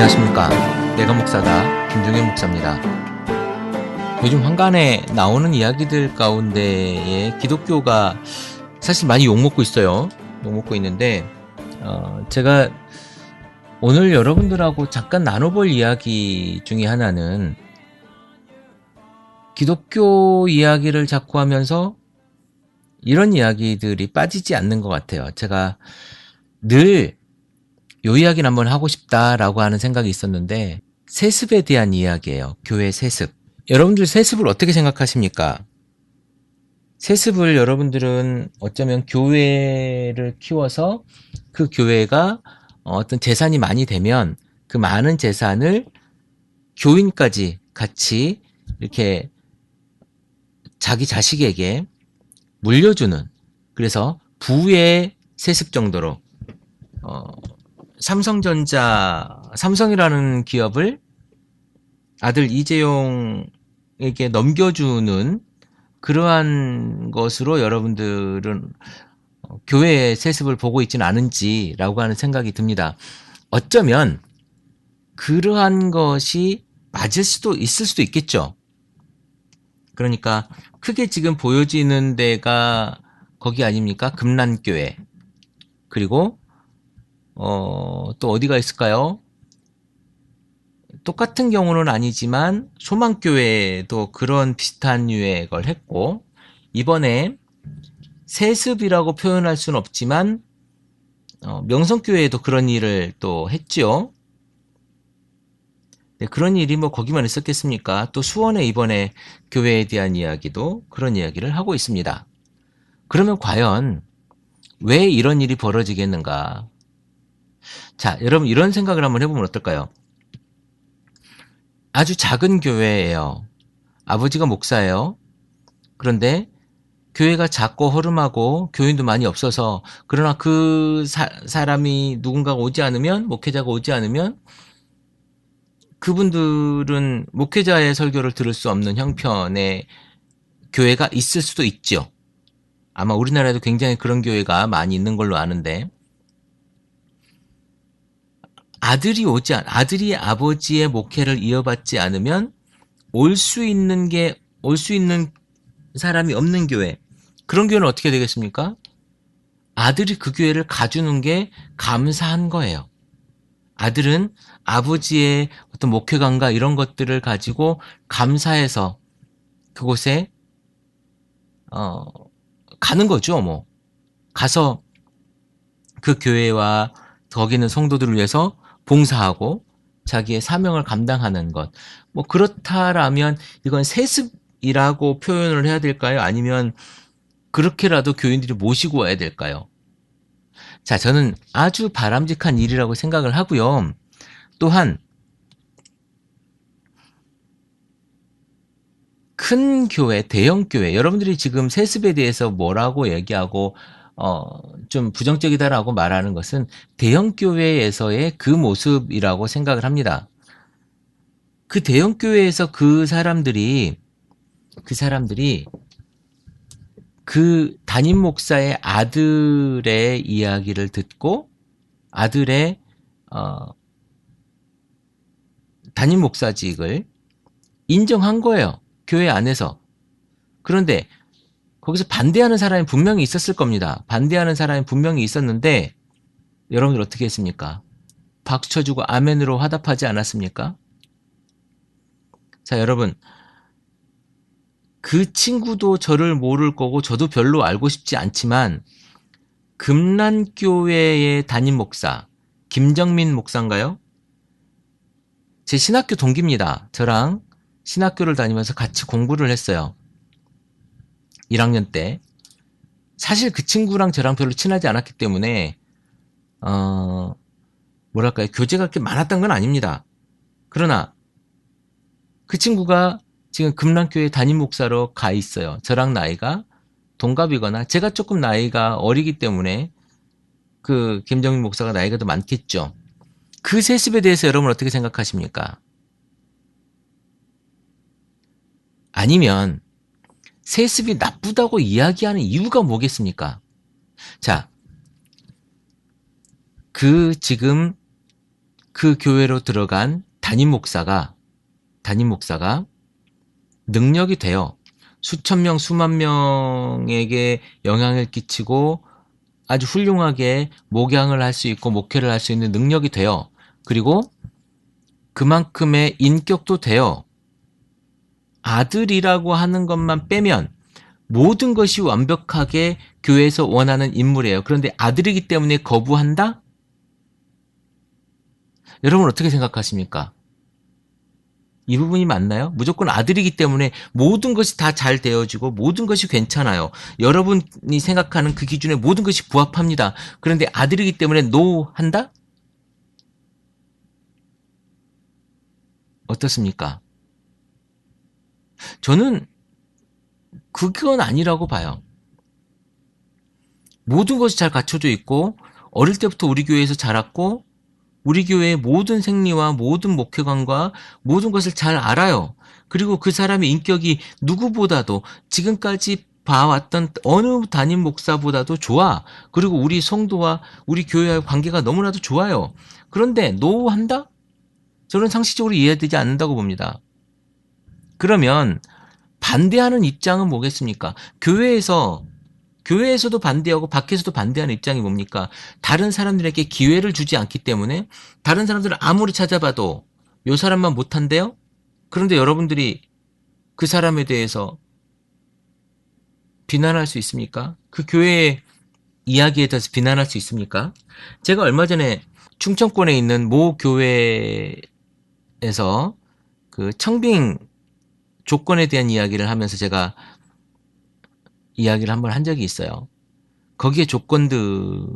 안녕하십니까. 내가 목사다 김종현 목사입니다. 요즘 한간에 나오는 이야기들 가운데에 기독교가 사실 많이 욕먹고 있어요. 욕먹고 있는데 제가 오늘 여러분들하고 잠깐 나눠볼 이야기 중에 하나는 기독교 이야기를 자꾸 하면서 이런 이야기들이 빠지지 않는 것 같아요. 제가 늘 요 이야기는 한번 하고 싶다라고 하는 생각이 있었는데 세습에 대한 이야기예요. 교회 세습. 여러분들 세습을 어떻게 생각하십니까? 세습을 여러분들은 어쩌면 교회를 키워서 그 교회가 어떤 재산이 많이 되면 그 많은 재산을 교인까지 같이 이렇게 자기 자식에게 물려주는, 그래서 부의 세습 정도로 삼성이라는 기업을 아들 이재용에게 넘겨주는 그러한 것으로 여러분들은 교회의 세습을 보고 있지는 않은지라고 하는 생각이 듭니다. 어쩌면 그러한 것이 맞을 수도 있을 수도 있겠죠. 그러니까 크게 지금 보여지는 데가 거기 아닙니까? 금란교회. 그리고 또 어디가 있을까요? 똑같은 경우는 아니지만 소망교회도 그런 비슷한 유의 걸 했고, 이번에 세습이라고 표현할 수는 없지만 명성교회도 그런 일을 또 했죠. 네, 그런 일이 뭐 거기만 있었겠습니까? 또 수원에 이번에 교회에 대한 이야기도 그런 이야기를 하고 있습니다. 그러면 과연 왜 이런 일이 벌어지겠는가? 자, 여러분 이런 생각을 한번 해보면 어떨까요? 아주 작은 교회예요. 아버지가 목사예요. 그런데 교회가 작고 허름하고 교인도 많이 없어서, 그러나 그 사람이 누군가가 오지 않으면, 목회자가 오지 않으면 그분들은 목회자의 설교를 들을 수 없는 형편의 교회가 있을 수도 있죠. 아마 우리나라에도 굉장히 그런 교회가 많이 있는 걸로 아는데, 아들이 아버지의 목회를 이어받지 않으면 올 수 있는 사람이 없는 교회, 그런 교회는 어떻게 되겠습니까? 아들이 그 교회를 가주는 게 감사한 거예요. 아들은 아버지의 어떤 목회관과 이런 것들을 가지고 감사해서 그곳에 가는 거죠. 뭐 가서 그 교회와 거기 있는 성도들을 위해서 봉사하고 자기의 사명을 감당하는 것. 뭐 그렇다라면 이건 세습이라고 표현을 해야 될까요? 아니면 그렇게라도 교인들이 모시고 와야 될까요? 자, 저는 아주 바람직한 일이라고 생각을 하고요. 또한 큰 교회, 대형 교회, 여러분들이 지금 세습에 대해서 뭐라고 얘기하고 좀 부정적이다라고 말하는 것은 대형 교회에서의 그 모습이라고 생각을 합니다. 그 대형 교회에서 그 사람들이 그 담임 목사의 아들의 이야기를 듣고 아들의 담임 목사직을 인정한 거예요. 교회 안에서. 그런데 거기서 반대하는 사람이 분명히 있었을 겁니다. 반대하는 사람이 분명히 있었는데 여러분들 어떻게 했습니까? 박수 쳐주고 아멘으로 화답하지 않았습니까? 자, 여러분, 그 친구도 저를 모를 거고 저도 별로 알고 싶지 않지만 금란교회의 담임 목사 김정민 목사인가요? 제 신학교 동기입니다. 저랑 신학교를 다니면서 같이 공부를 했어요. 1학년 때. 사실 그 친구랑 저랑 별로 친하지 않았기 때문에 뭐랄까요, 교제가 그렇게 많았던 건 아닙니다. 그러나 그 친구가 지금 금란교회 담임 목사로 가 있어요. 저랑 나이가 동갑이거나 제가 조금 나이가 어리기 때문에 그 김정민 목사가 나이가 더 많겠죠. 그 세습에 대해서 여러분 어떻게 생각하십니까? 아니면 세습이 나쁘다고 이야기하는 이유가 뭐겠습니까? 자, 지금 그 교회로 들어간 담임 목사가 능력이 돼요. 수천 명, 수만 명에게 영향을 끼치고 아주 훌륭하게 목양을 할 수 있고 목회를 할 수 있는 능력이 돼요. 그리고 그만큼의 인격도 돼요. 아들이라고 하는 것만 빼면 모든 것이 완벽하게 교회에서 원하는 인물이에요. 그런데 아들이기 때문에 거부한다? 여러분 어떻게 생각하십니까? 이 부분이 맞나요? 무조건 아들이기 때문에 모든 것이 다 잘 되어지고 모든 것이 괜찮아요. 여러분이 생각하는 그 기준에 모든 것이 부합합니다. 그런데 아들이기 때문에 노 한다? 어떻습니까? 저는 그건 아니라고 봐요. 모든 것이 잘 갖춰져 있고 어릴 때부터 우리 교회에서 자랐고 우리 교회의 모든 생리와 모든 목회관과 모든 것을 잘 알아요. 그리고 그 사람의 인격이 누구보다도 지금까지 봐왔던 어느 담임 목사보다도 좋아. 그리고 우리 성도와 우리 교회와의 관계가 너무나도 좋아요. 그런데 노한다? 저는 상식적으로 이해되지 않는다고 봅니다. 그러면 반대하는 입장은 뭐겠습니까? 교회에서도 반대하고 밖에서도 반대하는 입장이 뭡니까? 다른 사람들에게 기회를 주지 않기 때문에 다른 사람들은 아무리 찾아봐도 요 사람만 못한대요? 그런데 여러분들이 그 사람에 대해서 비난할 수 있습니까? 그 교회의 이야기에 대해서 비난할 수 있습니까? 제가 얼마 전에 충청권에 있는 모 교회에서 그 청빙 조건에 대한 이야기를 하면서 제가 이야기를 한번 한 적이 있어요. 거기에 조건들이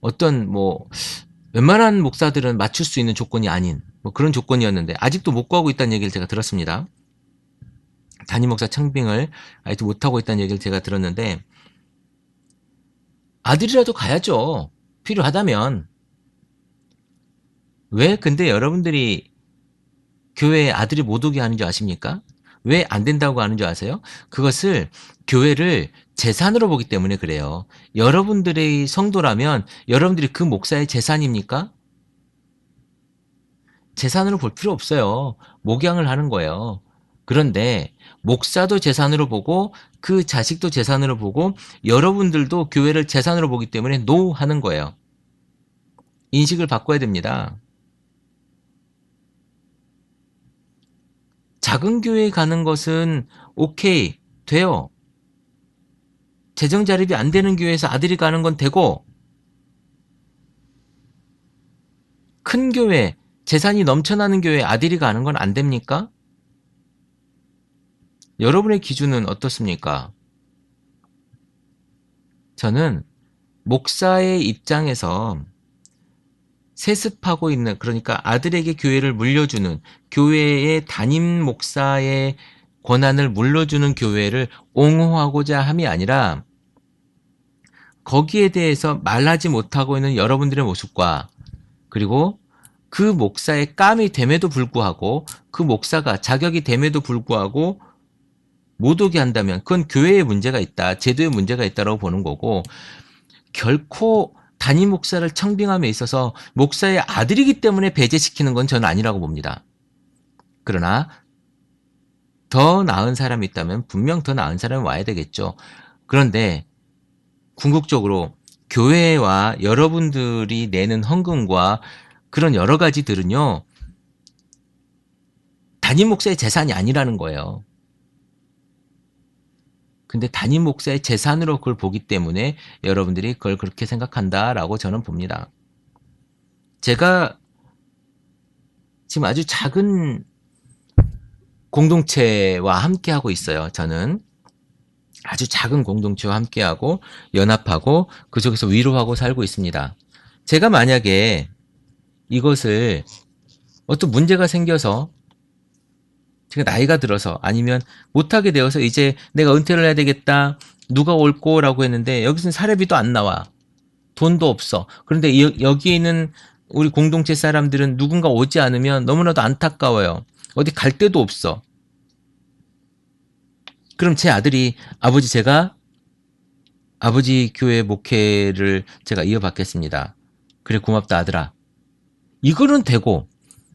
어떤 뭐 웬만한 목사들은 맞출 수 있는 조건이 아닌 뭐 그런 조건이었는데 아직도 못 구하고 있다는 얘기를 제가 들었습니다. 담임 목사 청빙을 아직도 못하고 있다는 얘기를 제가 들었는데 아들이라도 가야죠. 필요하다면. 왜 근데 여러분들이 교회에 아들이 못 오게 하는 줄 아십니까? 왜 안 된다고 하는 줄 아세요? 그것을 교회를 재산으로 보기 때문에 그래요. 여러분들의 성도라면 여러분들이 그 목사의 재산입니까? 재산으로 볼 필요 없어요. 목양을 하는 거예요. 그런데 목사도 재산으로 보고 그 자식도 재산으로 보고 여러분들도 교회를 재산으로 보기 때문에 노 하는 거예요. 인식을 바꿔야 됩니다. 작은 교회에 가는 것은 오케이, 돼요. 재정 자립이 안 되는 교회에서 아들이 가는 건 되고 큰 교회, 재산이 넘쳐나는 교회에 아들이 가는 건 안 됩니까? 여러분의 기준은 어떻습니까? 저는 목사의 입장에서 세습하고 있는, 그러니까 아들에게 교회를 물려주는, 교회의 담임 목사의 권한을 물려주는 교회를 옹호하고자 함이 아니라 거기에 대해서 말하지 못하고 있는 여러분들의 모습과 그리고 그 목사의 깜이 됨에도 불구하고 그 목사가 자격이 됨에도 불구하고 못 오게 한다면 그건 교회에 문제가 있다, 제도에 문제가 있다라고 보는 거고 결코 담임 목사를 청빙함에 있어서 목사의 아들이기 때문에 배제시키는 건 저는 아니라고 봅니다. 그러나 더 나은 사람이 있다면 분명 더 나은 사람이 와야 되겠죠. 그런데 궁극적으로 교회와 여러분들이 내는 헌금과 그런 여러 가지들은요, 담임 목사의 재산이 아니라는 거예요. 근데 담임 목사의 재산으로 그걸 보기 때문에 여러분들이 그걸 그렇게 생각한다라고 저는 봅니다. 제가 지금 아주 작은 공동체와 함께하고 있어요. 저는 아주 작은 공동체와 함께하고 연합하고 그 속에서 위로하고 살고 있습니다. 제가 만약에 이것을 어떤 문제가 생겨서 제가 나이가 들어서 아니면 못하게 되어서 이제 내가 은퇴를 해야 되겠다. 누가 올 거라고 했는데 여기서는 사례비도 안 나와. 돈도 없어. 그런데 여기에 있는 우리 공동체 사람들은 누군가 오지 않으면 너무나도 안타까워요. 어디 갈 데도 없어. 그럼 제 아들이 제가 아버지 교회 목회를 제가 이어받겠습니다. 그래 고맙다 아들아. 이거는 되고,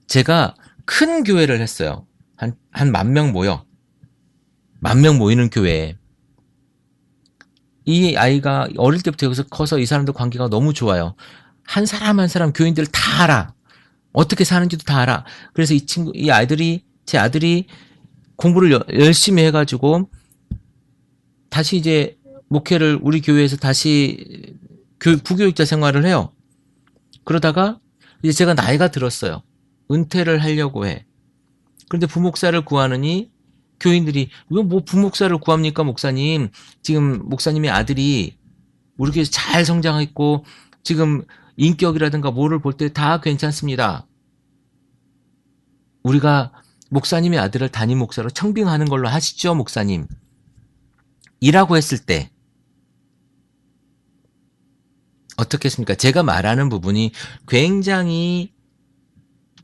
제가 큰 교회를 했어요. 한 10,000명 모여. 10,000명 모이는 교회에. 이 아이가 어릴 때부터 여기서 커서 이 사람들 관계가 너무 좋아요. 한 사람 한 사람 교인들 다 알아. 어떻게 사는지도 다 알아. 그래서 이 아이들이, 제 아들이 공부를 열심히 해가지고 다시 이제 목회를 우리 교회에서 다시 부교육자 생활을 해요. 그러다가 이제 제가 나이가 들었어요. 은퇴를 하려고 해. 그런데 부목사를 구하느니 교인들이 왜 뭐 부목사를 구합니까, 목사님? 지금 목사님의 아들이 우리 교회에서 잘 성장했고 지금 인격이라든가 뭐를 볼 때 다 괜찮습니다. 우리가 목사님의 아들을 담임 목사로 청빙하는 걸로 하시죠, 목사님. 이라고 했을 때 어떻겠습니까? 제가 말하는 부분이 굉장히,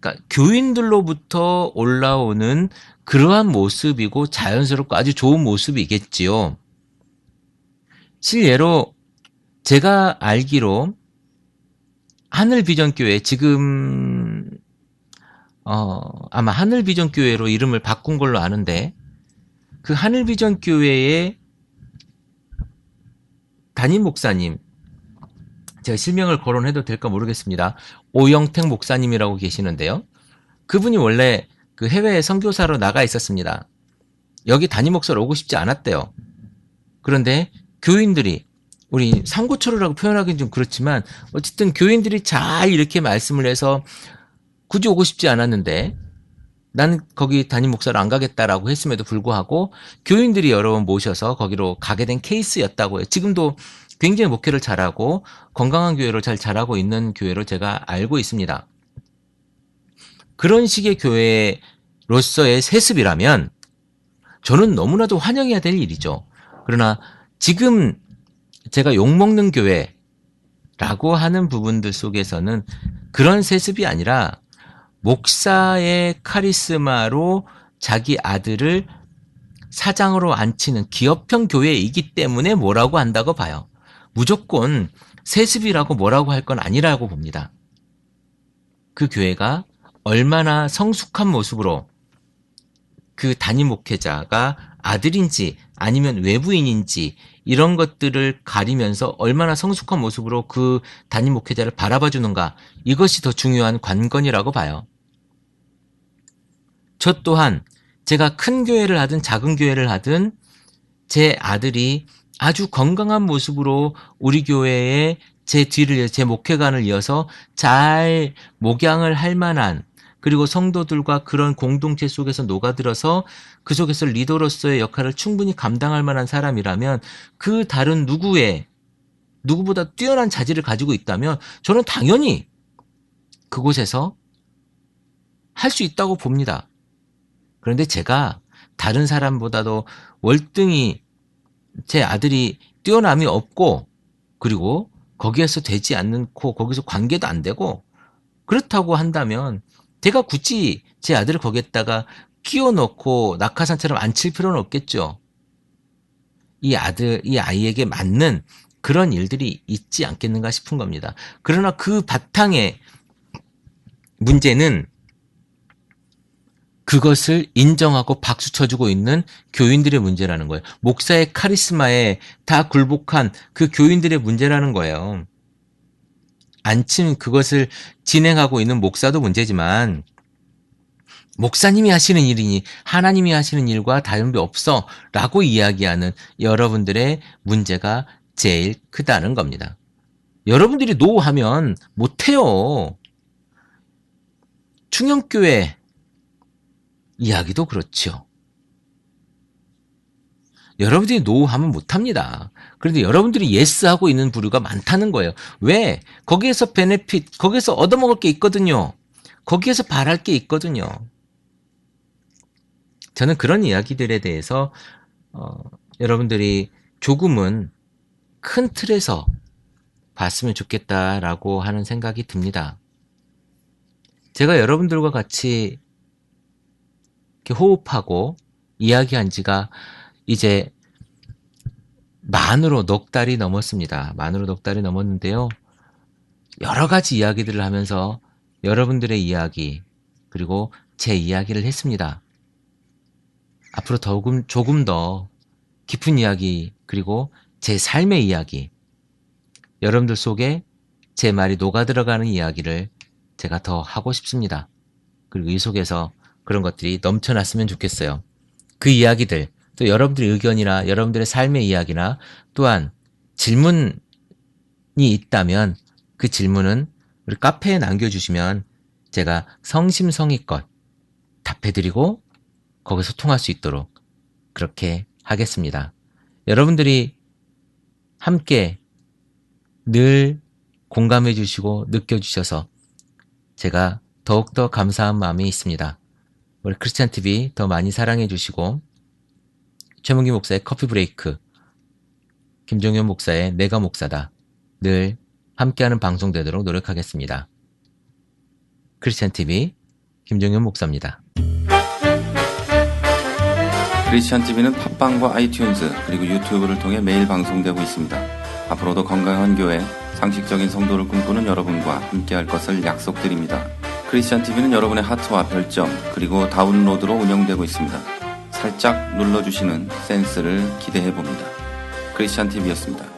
그러니까 교인들로부터 올라오는 그러한 모습이고 자연스럽고 아주 좋은 모습이겠지요. 실예로 제가 알기로 하늘비전교회, 지금 아마 하늘비전교회로 이름을 바꾼 걸로 아는데, 그 하늘비전교회의 담임 목사님, 제가 실명을 거론해도 될까 모르겠습니다. 오영택 목사님이라고 계시는데요. 그분이 원래 그 해외에 선교사로 나가 있었습니다. 여기 담임 목사로 오고 싶지 않았대요. 그런데 교인들이, 우리 삼고초로라고 표현하기는 좀 그렇지만 어쨌든 교인들이 잘 이렇게 말씀을 해서 굳이 오고 싶지 않았는데 난 거기 담임 목사로 안 가겠다라고 했음에도 불구하고 교인들이 여러 번 모셔서 거기로 가게 된 케이스였다고 해요. 지금도 굉장히 목회를 잘하고 건강한 교회로 잘 자라고 있는 교회로 제가 알고 있습니다. 그런 식의 교회로서의 세습이라면 저는 너무나도 환영해야 될 일이죠. 그러나 지금 제가 욕먹는 교회라고 하는 부분들 속에서는 그런 세습이 아니라 목사의 카리스마로 자기 아들을 사장으로 앉히는 기업형 교회이기 때문에 뭐라고 한다고 봐요. 무조건 세습이라고 뭐라고 할 건 아니라고 봅니다. 그 교회가 얼마나 성숙한 모습으로 그 담임 목회자가 아들인지 아니면 외부인인지 이런 것들을 가리면서 얼마나 성숙한 모습으로 그 담임 목회자를 바라봐 주는가, 이것이 더 중요한 관건이라고 봐요. 저 또한 제가 큰 교회를 하든 작은 교회를 하든 제 아들이 아주 건강한 모습으로 우리 교회에 제 뒤를, 제 목회관을 이어서 잘 목양을 할 만한, 그리고 성도들과 그런 공동체 속에서 녹아들어서 그 속에서 리더로서의 역할을 충분히 감당할 만한 사람이라면, 그 다른 누구보다 뛰어난 자질을 가지고 있다면 저는 당연히 그곳에서 할 수 있다고 봅니다. 그런데 제가 다른 사람보다도 월등히 제 아들이 뛰어남이 없고, 그리고 거기에서 되지 않고 거기서 관계도 안 되고 그렇다고 한다면 제가 굳이 제 아들을 거기에다가 끼워 넣고 낙하산처럼 앉힐 필요는 없겠죠. 이 아이에게 맞는 그런 일들이 있지 않겠는가 싶은 겁니다. 그러나 그 바탕의 문제는 그것을 인정하고 박수 쳐주고 있는 교인들의 문제라는 거예요. 목사의 카리스마에 다 굴복한 그 교인들의 문제라는 거예요. 안침 그것을 진행하고 있는 목사도 문제지만, 목사님이 하시는 일이니 하나님이 하시는 일과 다름이 없어 라고 이야기하는 여러분들의 문제가 제일 크다는 겁니다. 여러분들이 노하면 못해요. 충영교회 이야기도 그렇죠. 여러분들이 노하면 못합니다. 그런데 여러분들이 예스하고 있는 부류가 많다는 거예요. 왜? 거기에서 베네핏, 거기에서 얻어먹을 게 있거든요. 거기에서 바랄 게 있거든요. 저는 그런 이야기들에 대해서 여러분들이 조금은 큰 틀에서 봤으면 좋겠다라고 하는 생각이 듭니다. 제가 여러분들과 같이 이렇게 호흡하고 이야기한 지가 이제 만으로 넉 달이 넘었습니다. 만으로 넉 달이 넘었는데요. 여러 가지 이야기들을 하면서 여러분들의 이야기 그리고 제 이야기를 했습니다. 앞으로 조금 더 깊은 이야기 그리고 제 삶의 이야기, 여러분들 속에 제 말이 녹아들어가는 이야기를 제가 더 하고 싶습니다. 그리고 이 속에서 그런 것들이 넘쳐났으면 좋겠어요. 그 이야기들, 또 여러분들의 의견이나 여러분들의 삶의 이야기나 또한 질문이 있다면 그 질문은 우리 카페에 남겨주시면 제가 성심성의껏 답해드리고 거기서 통할 수 있도록 그렇게 하겠습니다. 여러분들이 함께 늘 공감해 주시고 느껴주셔서 제가 더욱더 감사한 마음이 있습니다. 우리 크리스찬TV 더 많이 사랑해 주시고 최문기 목사의 커피 브레이크, 김종현 목사의 내가 목사다 늘 함께하는 방송 되도록 노력하겠습니다. 크리스찬TV 김종현 목사입니다. 크리스찬TV는 팟빵과 아이튠즈 그리고 유튜브를 통해 매일 방송되고 있습니다. 앞으로도 건강한 교회, 상식적인 성도를 꿈꾸는 여러분과 함께할 것을 약속드립니다. 크리스찬TV는 여러분의 하트와 별점 그리고 다운로드로 운영되고 있습니다. 살짝 눌러주시는 센스를 기대해봅니다. 크리스찬TV였습니다.